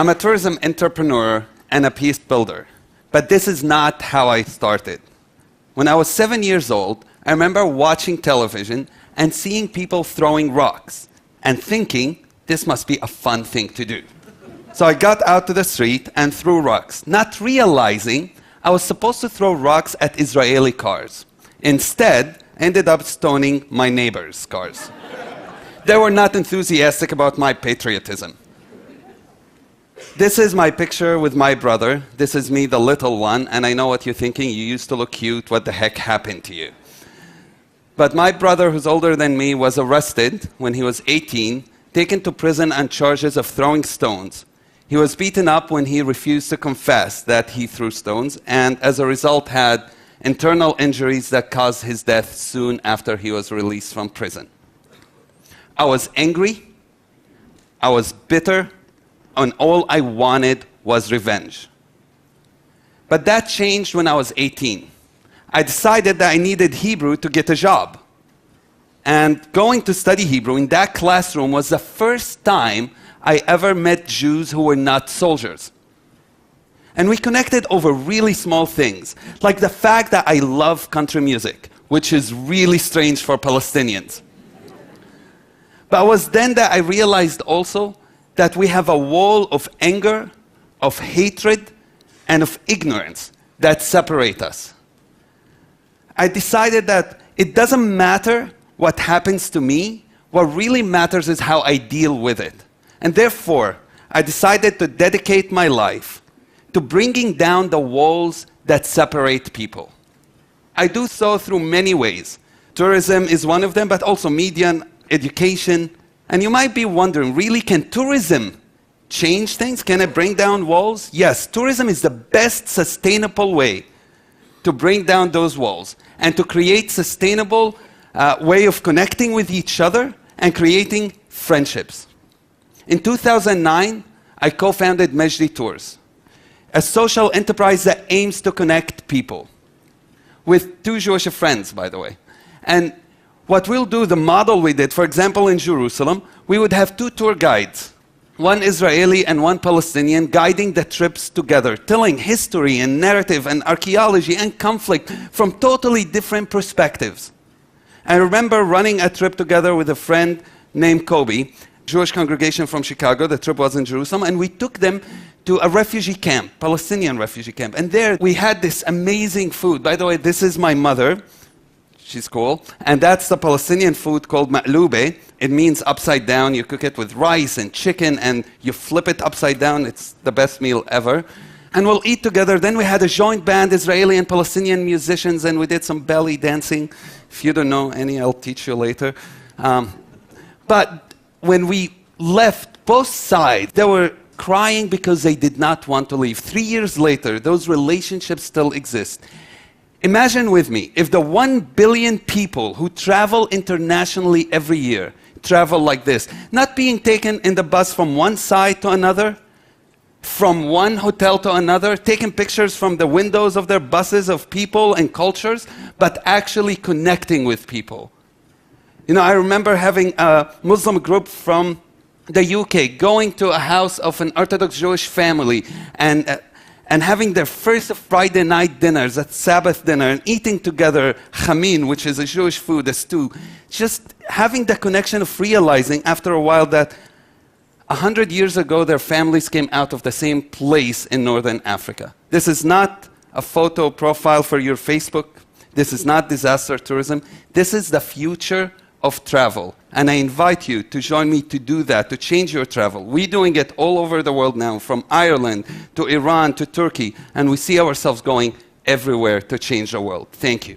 I'm a tourism entrepreneur and a peace builder, but this is not how I started. When I was 7 years old, I remember watching television and seeing people throwing rocks and thinking this must be a fun thing to do. So I got out to the street and threw rocks, not realizing I was supposed to throw rocks at Israeli cars. Instead, I ended up stoning my neighbors' cars. They were not enthusiastic about my patriotism. This is my picture with my brother. This is me, the little one, and I know what you're thinking. You used to look cute. What the heck happened to you? But my brother, who's older than me, was arrested when he was 18, taken to prison on charges of throwing stones. He was beaten up when he refused to confess that he threw stones, and as a result had internal injuries that caused his death soon after he was released from prison. I was angry, I was bitter, and all I wanted was revenge. But that changed when I was 18. I decided that I needed Hebrew to get a job. And going to study Hebrew in that classroom was the first time I ever met Jews who were not soldiers. And we connected over really small things, like the fact that I love country music, which is really strange for Palestinians. But it was then that I realized also that we have a wall of anger, of hatred, and of ignorance that separate us. I decided that it doesn't matter what happens to me, what really matters is how I deal with it. And therefore, I decided to dedicate my life to bringing down the walls that separate people. I do so through many ways. Tourism is one of them, but also media and education. And you might be wondering, really, can tourism change things? Can it bring down walls? Yes, tourism is the best sustainable way to bring down those walls and to create sustainable way of connecting with each other and creating friendships. In 2009, I co-founded Majdi Tours, a social enterprise that aims to connect people, with 2 Jewish friends, by the way. And what we'll do, the model we did, for example, in Jerusalem, we would have 2 tour guides, one Israeli and one Palestinian, guiding the trips together, telling history and narrative and archaeology and conflict from totally different perspectives. I remember running a trip together with a friend named Kobe, Jewish congregation from Chicago. The trip was in Jerusalem, and we took them to a refugee camp, Palestinian refugee camp. And there we had this amazing food. By the way, this is my mother. She's cool. And that's the Palestinian food called ma'lube. It means upside down. You cook it with rice and chicken, and you flip it upside down. It's the best meal ever. And we'll eat together. Then we had a joint band, Israeli and Palestinian musicians, and we did some belly dancing. If you don't know any, I'll teach you later. But when we left, both sides, they were crying because they did not want to leave. 3 years later, those relationships still exist. Imagine with me, if the 1 billion people who travel internationally every year travel like this, not being taken in the bus from one side to another, from one hotel to another, taking pictures from the windows of their buses of people and cultures, but actually connecting with people. You know, I remember having a Muslim group from the UK going to a house of an Orthodox Jewish family and having their first Friday night dinners, at Sabbath dinner, and eating together chamin, which is a Jewish food, a stew. Just having the connection of realizing after a while that 100 years ago their families came out of the same place in Northern Africa. This is not a photo profile for your Facebook. This is not disaster tourism. This is the future of travel. And I invite you to join me to do that, to change your travel. We're doing it all over the world now, from Ireland to Iran to Turkey, and we see ourselves going everywhere to change the world. Thank you.